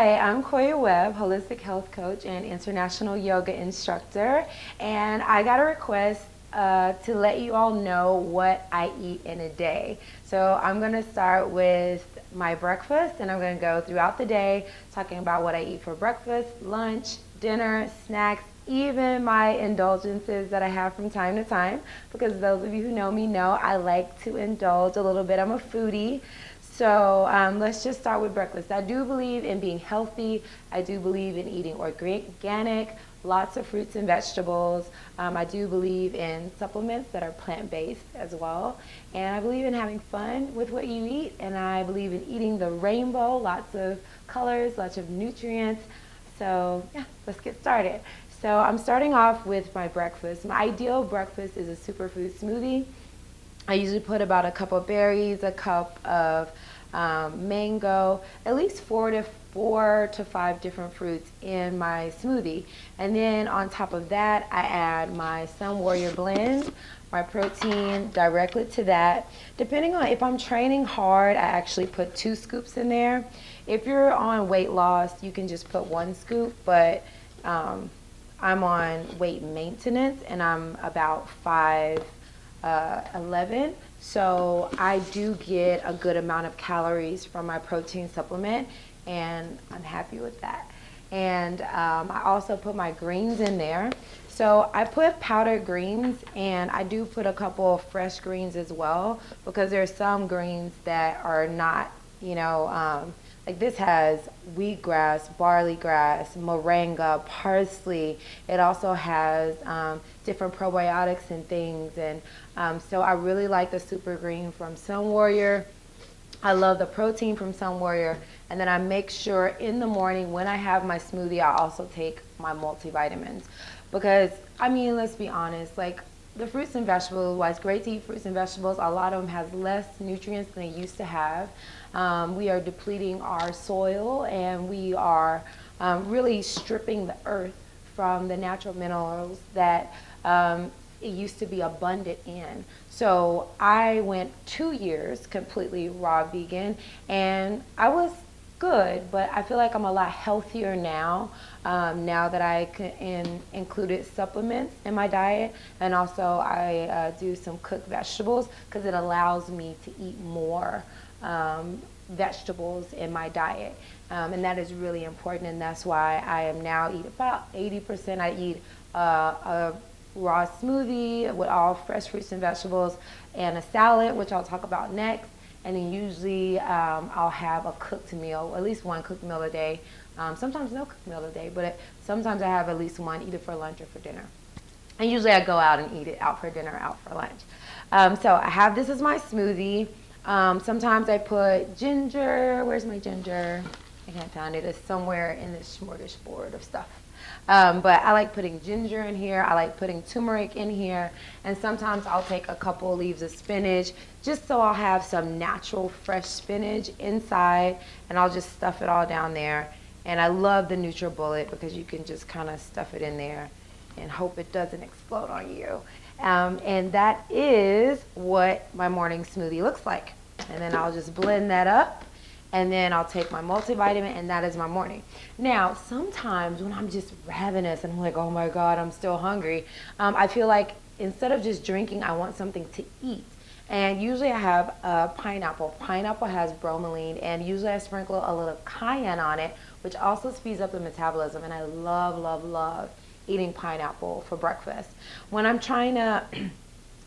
Hi, I'm Koya Webb, holistic health coach and international yoga instructor, and I got a request to let you all know what I eat in a day. So I'm going to start with my breakfast, and I'm going to go throughout the day talking about what I eat for breakfast, lunch, dinner, snacks, even my indulgences that I have from time to time, because those of you who know me know I like to indulge a little bit. I'm a foodie. So let's just start with breakfast. I do believe in being healthy. I do believe in eating organic, lots of fruits and vegetables. I do believe in supplements that are plant-based as well. And I believe in having fun with what you eat. And I believe in eating the rainbow, lots of colors, lots of nutrients. So yeah, let's get started. So I'm starting off with my breakfast. My ideal breakfast is a superfood smoothie. I usually put about a cup of berries, a cup of mango, at least four to five different fruits in my smoothie. And then on top of that, I add my Sun Warrior blend, my protein directly to that. Depending on if I'm training hard, I actually put 2 scoops in there. If you're on weight loss, you can just put 1 scoop, but I'm on weight maintenance and I'm about 5'11", so I do get a good amount of calories from my protein supplement, and I'm happy with that. And I also put my greens in there. So I put powdered greens, and I do put a couple of fresh greens as well, because there's some greens that are not, like this has wheatgrass, barley grass, moringa, parsley. It also has different probiotics and things. And so I really like the super green from Sun Warrior. I love the protein from Sun Warrior. And then I make sure in the morning when I have my smoothie, I also take my multivitamins. Because, let's be honest, like the fruits and vegetables, while it's great to eat fruits and vegetables, a lot of them has less nutrients than they used to have. We are depleting our soil, and we are really stripping the earth from the natural minerals that it used to be abundant in. So I went 2 years completely raw vegan, and I was good, but I feel like I'm a lot healthier now, now that I included supplements in my diet, and also I do some cooked vegetables, because it allows me to eat more vegetables in my diet, and that is really important. And that's why I am now eat about 80%. I eat a raw smoothie with all fresh fruits and vegetables, and a salad, which I'll talk about next. And then usually I'll have a cooked meal, at least 1 cooked meal a day. Sometimes no cooked meal a day, but sometimes I have at least 1, either for lunch or for dinner. And usually I go out and eat it, out for dinner, out for lunch. So I have this as my smoothie. Sometimes I put ginger. Where's my ginger? I can't find it. It's somewhere in this smorgasbord of stuff. But I like putting ginger in here. I like putting turmeric in here. And sometimes I'll take a couple leaves of spinach, just so I'll have some natural fresh spinach inside, and I'll just stuff it all down there. And I love the NutriBullet, because you can just kind of stuff it in there and hope it doesn't explode on you. And that is what my morning smoothie looks like. And then I'll just blend that up, and then I'll take my multivitamin, and that is my morning. Now, sometimes when I'm just ravenous and I'm like, oh my God, I'm still hungry, I feel like instead of just drinking, I want something to eat. And usually I have pineapple. Pineapple has bromelain, and usually I sprinkle a little cayenne on it, which also speeds up the metabolism. And I love, love, love eating pineapple for breakfast. When I'm trying to,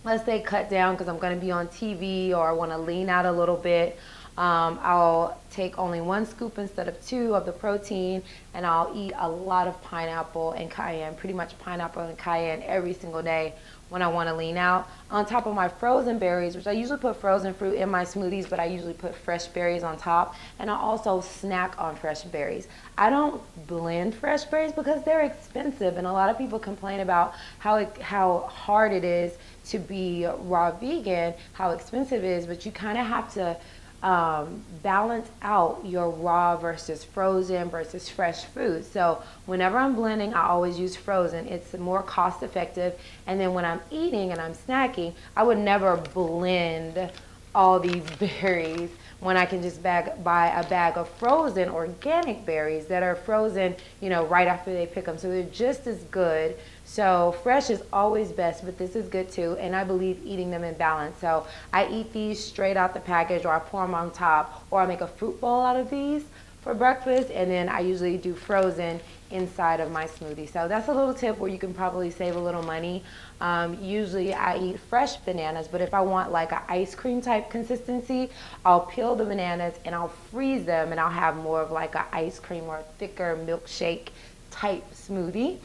let's say, cut down because I'm going to be on TV, or I want to lean out a little bit, I'll take only 1 scoop instead of 2 of the protein, and I'll eat a lot of pineapple and cayenne, pretty much pineapple and cayenne every single day when I want to lean out. On top of my frozen berries, which I usually put frozen fruit in my smoothies, but I usually put fresh berries on top, and I also snack on fresh berries. I don't blend fresh berries because they're expensive, and a lot of people complain about how hard it is to be raw vegan, how expensive it is, but you kind of have to balance out your raw versus frozen versus fresh food. So whenever I'm blending, I always use frozen. It's more cost effective. And then when I'm eating and I'm snacking, I would never blend all these berries. when I can just buy a bag of frozen organic berries that are frozen, you know, right after they pick them. So they're just as good. So fresh is always best, but this is good too. And I believe eating them in balance. So I eat these straight out the package, or I pour them on top, or I make a fruit bowl out of these for breakfast. And then I usually do frozen inside of my smoothie. So that's a little tip where you can probably save a little money. Usually I eat fresh bananas, but if I want like an ice cream type consistency, I'll peel the bananas and I'll freeze them, and I'll have more of like an ice cream or thicker milkshake type smoothie.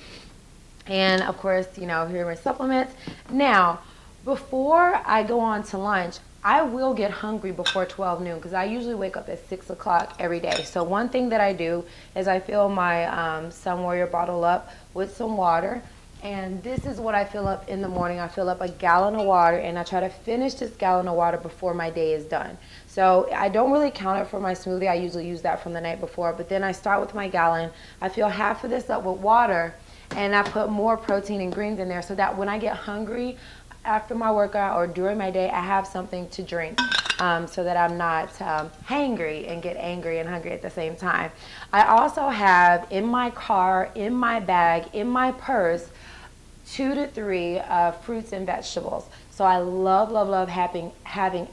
And of course, you know, here are my supplements. Now, before I go on to lunch, I will get hungry before 12 noon because I usually wake up at 6 o'clock every day. So one thing that I do is I fill my Sun Warrior bottle up with some water. And this is what I fill up in the morning. I fill up a gallon of water, and I try to finish this gallon of water before my day is done. So I don't really count it for my smoothie. I usually use that from the night before. But then I start with my gallon. I fill half of this up with water, and I put more protein and greens in there so that when I get hungry after my workout or during my day, I have something to drink, so that I'm not hangry and get angry and hungry at the same time. I also have in my car, in my bag, in my purse, 2 to 3 fruits and vegetables. So I love having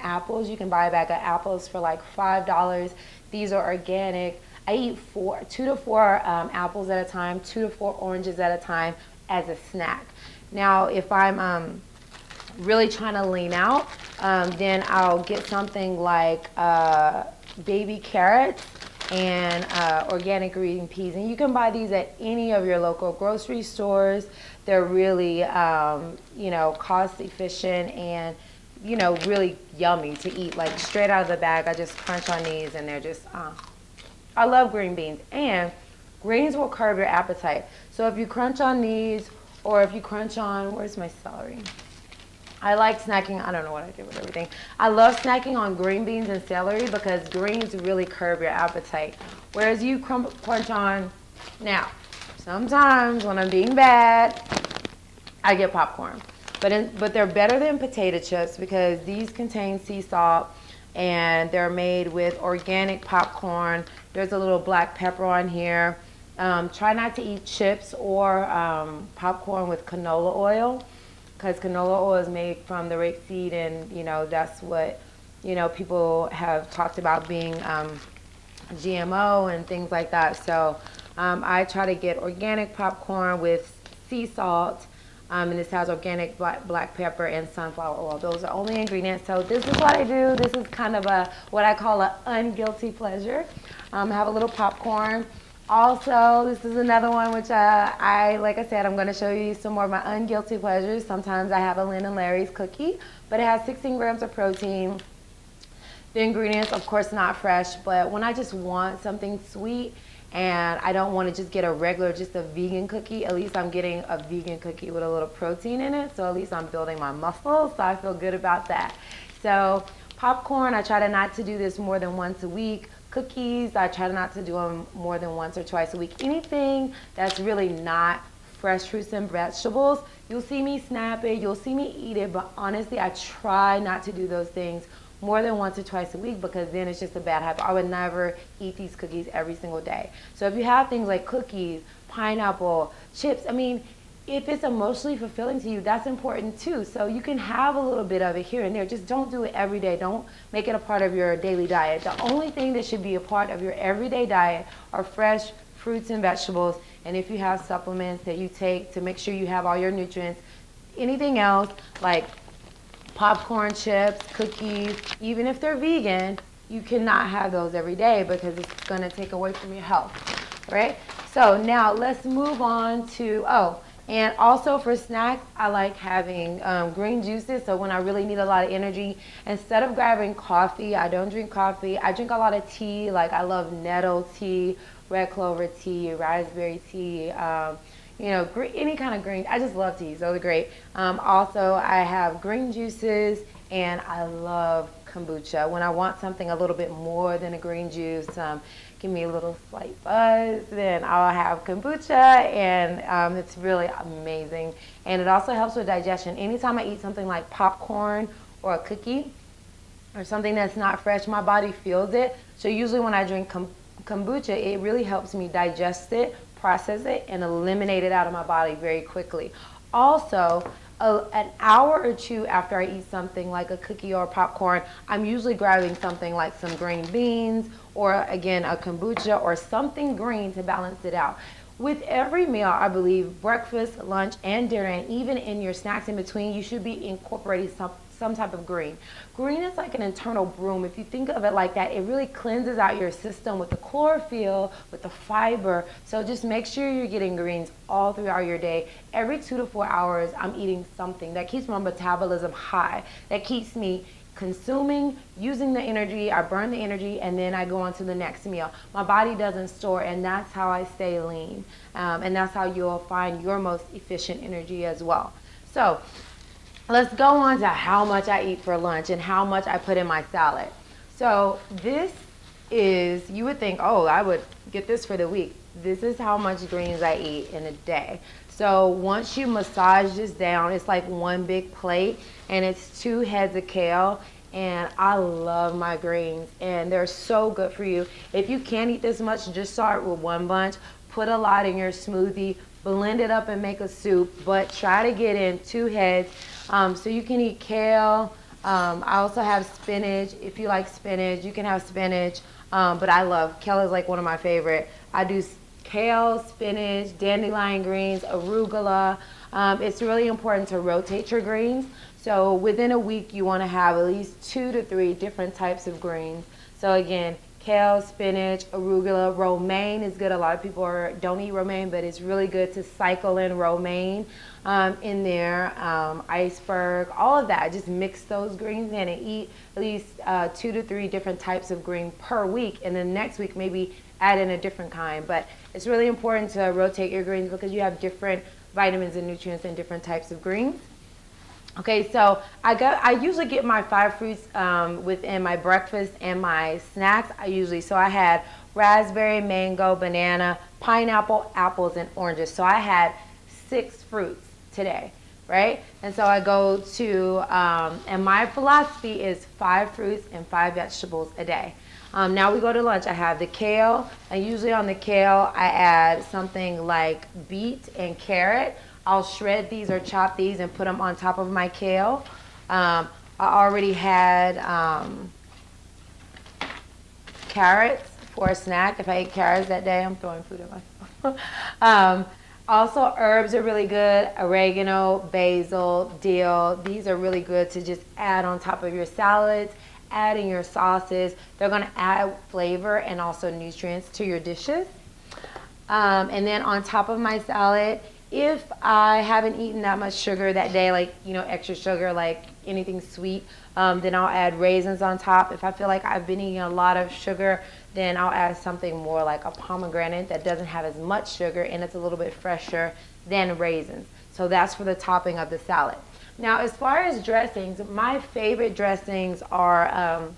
apples. You can buy a bag of apples for like $5. These are organic. I eat 2 to 4 apples at a time, 2 to 4 oranges at a time as a snack. Now, if I'm really trying to lean out, then I'll get something like baby carrots and organic green peas. And you can buy these at any of your local grocery stores. They're really, you know, cost efficient and, you know, really yummy to eat. Like straight out of the bag, I just crunch on these and they're just, I love green beans. And greens will curb your appetite. So if you crunch on these, or if you crunch on, where's my celery? I like snacking, I don't know what I did with everything. I love snacking on green beans and celery because greens really curb your appetite. Whereas you crunch on, now, sometimes when I'm being bad, I get popcorn. But they're better than potato chips because these contain sea salt and they're made with organic popcorn. There's a little black pepper on here. Try not to eat chips or popcorn with canola oil, because canola oil is made from the rapeseed, and you know that's what, you know, people have talked about being GMO and things like that. So I try to get organic popcorn with sea salt, and this has organic black pepper and sunflower oil. Those are only ingredients. So this is what I do. This is kind of what I call an unguilty pleasure. Have a little popcorn. Also, this is another one which like I said, I'm going to show you some more of my unguilty pleasures. Sometimes I have a Lynn and Larry's cookie, but it has 16 grams of protein. The ingredients, of course, not fresh, but when I just want something sweet and I don't want to just get a regular, just a vegan cookie, at least I'm getting a vegan cookie with a little protein in it, so at least I'm building my muscles, so I feel good about that. So popcorn, I try to not to do this more than once a week. Cookies, I try not to do them more than once or twice a week. Anything that's really not fresh fruits and vegetables, you'll see me snap it, you'll see me eat it, but honestly, I try not to do those things more than once or twice a week because then it's just a bad habit. I would never eat these cookies every single day. So if you have things like cookies, pineapple, chips, I mean, if it's emotionally fulfilling to you, that's important too. So you can have a little bit of it here and there. Just don't do it every day. Don't make it a part of your daily diet. The only thing that should be a part of your everyday diet are fresh fruits and vegetables. And if you have supplements that you take to make sure you have all your nutrients, anything else like popcorn, chips, cookies, even if they're vegan, you cannot have those every day because it's going to take away from your health, right? So now let's move on to, and also for snacks, I like having green juices. So when I really need a lot of energy, instead of grabbing coffee, I don't drink coffee. I drink a lot of tea. Like I love nettle tea, red clover tea, raspberry tea, you know, any kind of green. I just love teas. Those are great. Also, I have green juices, and I love kombucha. When I want something a little bit more than a green juice, give me a little slight buzz, then I'll have kombucha, and it's really amazing. And it also helps with digestion. Anytime I eat something like popcorn or a cookie, or something that's not fresh, my body feels it. So usually when I drink kombucha, it really helps me digest it, process it, and eliminate it out of my body very quickly. Also, an hour or two after I eat something like a cookie or popcorn, I'm usually grabbing something like some green beans or, again, a kombucha or something green to balance it out. With every meal, I believe, breakfast, lunch, and dinner, and even in your snacks in between, you should be incorporating some type of green. Green is like an internal broom. If you think of it like that, it really cleanses out your system with the chlorophyll, with the fiber. So just make sure you're getting greens all throughout your day. Every 2 to 4 hours, I'm eating something that keeps my metabolism high, that keeps me consuming, using the energy, I burn the energy, and then I go on to the next meal. My body doesn't store, and that's how I stay lean. And that's how you'll find your most efficient energy as well. So let's go on to how much I eat for lunch and how much I put in my salad. So this is, you would think, oh, I would get this for the week. This is how much greens I eat in a day. So once you massage this down, it's like one big plate, and it's 2 heads of kale. And I love my greens, and they're so good for you. If you can't eat this much, just start with 1 bunch. Put a lot in your smoothie, blend it up and make a soup, but try to get in 2 heads. So you can eat kale. I also have spinach. If you like spinach, you can have spinach. But I love, kale is like one of my favorite. I do kale, spinach, dandelion greens, arugula. It's really important to rotate your greens. So within a week, you want to have at least 2 to 3 different types of greens. So again, kale, spinach, arugula, romaine is good. A lot of people don't eat romaine, but it's really good to cycle in romaine in there. Iceberg, all of that. Just mix those greens in and eat at least 2 to 3 different types of green per week. And then next week, maybe add in a different kind. But it's really important to rotate your greens because you have different vitamins and nutrients in different types of greens. Okay, so I usually get my 5 fruits within my breakfast and my snacks. I had raspberry, mango, banana, pineapple, apples, and oranges. So I had 6 fruits today, right? And so I go to, and my philosophy is 5 fruits and 5 vegetables a day. Now we go to lunch. I have the kale, and usually on the kale I add something like beet and carrot. I'll shred these or chop these and put them on top of my kale. I already had carrots for a snack. If I ate carrots that day, I'm throwing food at myself. Also, herbs are really good. Oregano, basil, dill. These are really good to just add on top of your salads, add in your sauces. They're going to add flavor and also nutrients to your dishes. And then on top of my salad, if I haven't eaten that much sugar that day, like, extra sugar, like anything sweet, then I'll add raisins on top. If I feel like I've been eating a lot of sugar, then I'll add something more like a pomegranate that doesn't have as much sugar and it's a little bit fresher than raisins. So that's for the topping of the salad. Now, as far as dressings, my favorite dressings are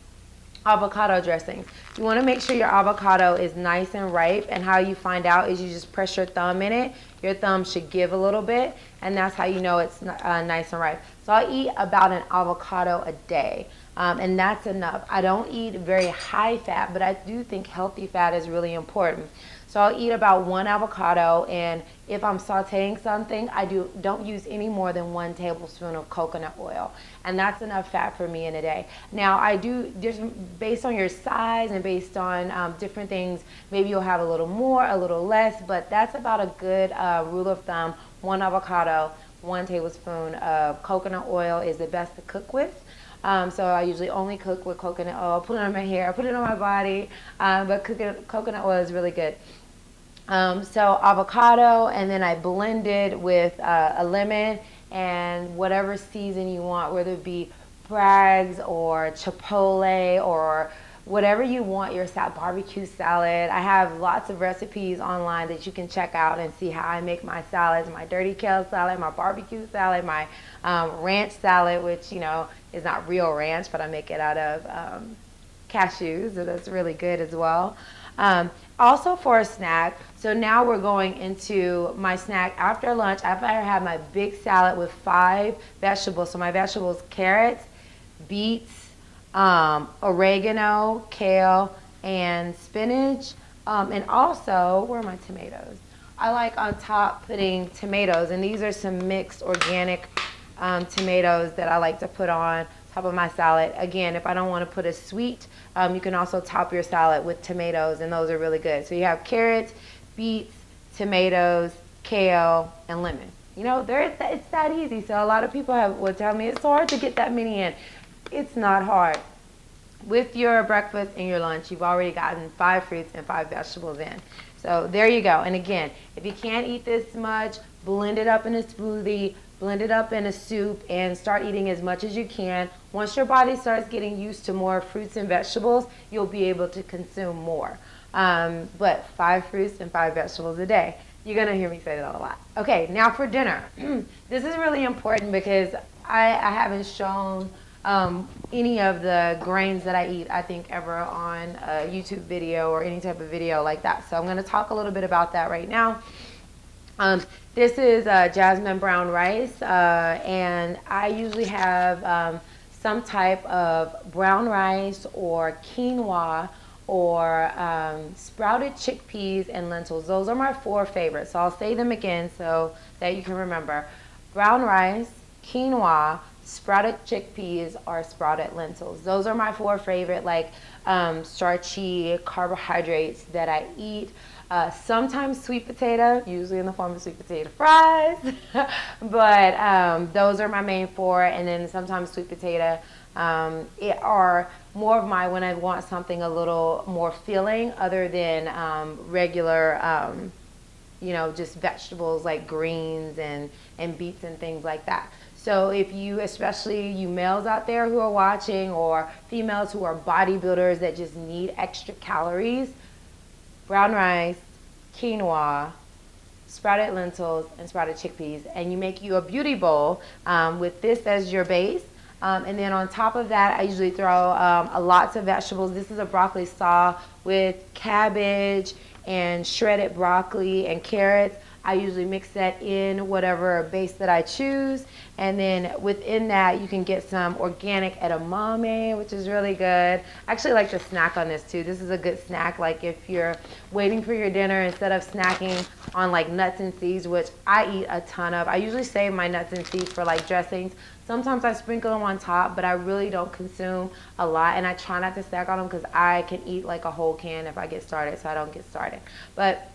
avocado dressings. You want to make sure your avocado is nice and ripe, and how you find out is you just press your thumb in it. Your thumb should give a little bit, and that's how you know it's nice and ripe. So I eat about an avocado a day, and that's enough. I don't eat very high fat, but I do think healthy fat is really important. So I'll eat about 1 avocado, and if I'm sauteing something, I don't use any more than 1 tablespoon of coconut oil, and that's enough fat for me in a day. Now, I do, based on your size and based on different things, maybe you'll have a little more, a little less, but that's about a good rule of thumb. 1 avocado, 1 tablespoon of coconut oil is the best to cook with. So I usually only cook with coconut oil. I put it on my hair, I put it on my body, but coconut oil is really good. So avocado, and then I blend it with a lemon and whatever season you want, whether it be Bragg's or Chipotle or whatever you want your barbecue salad. I have lots of recipes online that you can check out and see how I make my salads, my dirty kale salad, my barbecue salad, my ranch salad, which, is not real ranch, but I make it out of cashews, so that's really good as well. Also for a snack, so now we're going into my snack after lunch. After I have my big salad with 5 vegetables, so my vegetables, carrots, beets, oregano, kale, and spinach. And also, where are my tomatoes? I like on top putting tomatoes, and these are some mixed organic tomatoes that I like to put on top of my salad. Again, if I don't want to put a sweet, you can also top your salad with tomatoes, and those are really good. So you have carrots, beets, tomatoes, kale, and lemon. You know, it's that easy. So a lot of people will tell me it's so hard to get that many in. It's not hard. With your breakfast and your lunch, you've already gotten 5 fruits and 5 vegetables in. So there you go. And again, if you can't eat this much, blend it up in a smoothie, blend it up in a soup, and start eating as much as you can. Once your body starts getting used to more fruits and vegetables, you'll be able to consume more. But 5 fruits and 5 vegetables a day. You're going to hear me say that a lot. Okay, now for dinner. This is really important because I haven't shown any of the grains that I eat, I think, ever on a YouTube video or any type of video like that. So I'm going to talk a little bit about that right now. This is jasmine brown rice, and I usually have some type of brown rice or quinoa or sprouted chickpeas and lentils. Those are my 4 favorites. So I'll say them again so that you can remember. Brown rice, quinoa, sprouted chickpeas, or sprouted lentils. Those are my 4 favorite, like starchy carbohydrates that I eat. Sometimes sweet potato, usually in the form of sweet potato fries, but those are my main 4, and then sometimes sweet potato are more of my when I want something a little more filling other than regular, you know, just vegetables like greens and beets and things like that. So if you, especially you males out there who are watching, or females who are bodybuilders that just need extra calories, brown rice, quinoa, sprouted lentils, and sprouted chickpeas, and you make you a beauty bowl with this as your base. And then on top of that, I usually throw lots of vegetables. This is a broccoli slaw with cabbage and shredded broccoli and carrots. I usually mix that in whatever base that I choose. And then within that, you can get some organic edamame, which is really good. I actually like to snack on this too. This is a good snack, like if you're waiting for your dinner, instead of snacking on like nuts and seeds, which I eat a ton of. I usually save my nuts and seeds for like dressings. Sometimes I sprinkle them on top, but I really don't consume a lot, and I try not to snack on them because I can eat like a whole can if I get started, so I don't get started. But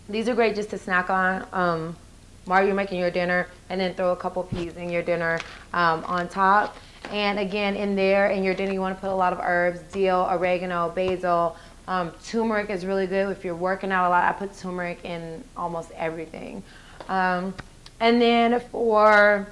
these are great just to snack on while you're making your dinner, and then throw a couple peas in your dinner on top. And again, in there, in your dinner, you want to put a lot of herbs, dill, oregano, basil. Turmeric is really good. If you're working out a lot, I put turmeric in almost everything. And then for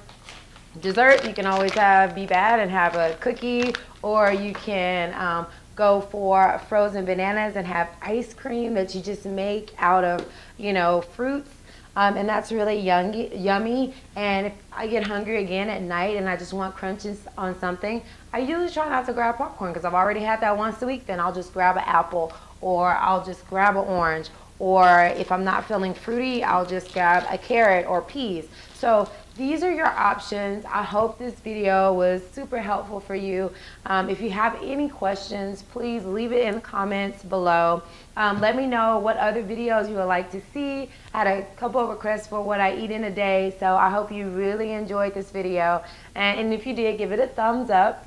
dessert, you can always be bad and have a cookie, or you can go for frozen bananas and have ice cream that you just make out of, you know, fruits. And that's really yummy. And if I get hungry again at night and I just want crunches on something, I usually try not to grab popcorn because I've already had that once a week. Then I'll just grab an apple, or I'll just grab an orange, or if I'm not feeling fruity, I'll just grab a carrot or peas. So these are your options. I hope this video was super helpful for you. If you have any questions, please leave it in the comments below. Let me know what other videos you would like to see. I had a couple of requests for what I eat in a day, so I hope you really enjoyed this video. And if you did, give it a thumbs up.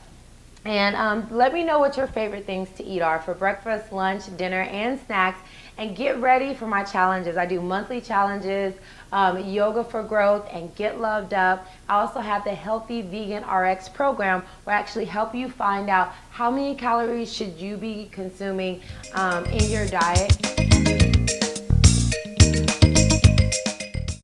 And let me know what your favorite things to eat are for breakfast, lunch, dinner, and snacks. And get ready for my challenges. I do monthly challenges, yoga for growth, and get loved up. I also have the Healthy Vegan RX program, where I actually help you find out how many calories should you be consuming in your diet.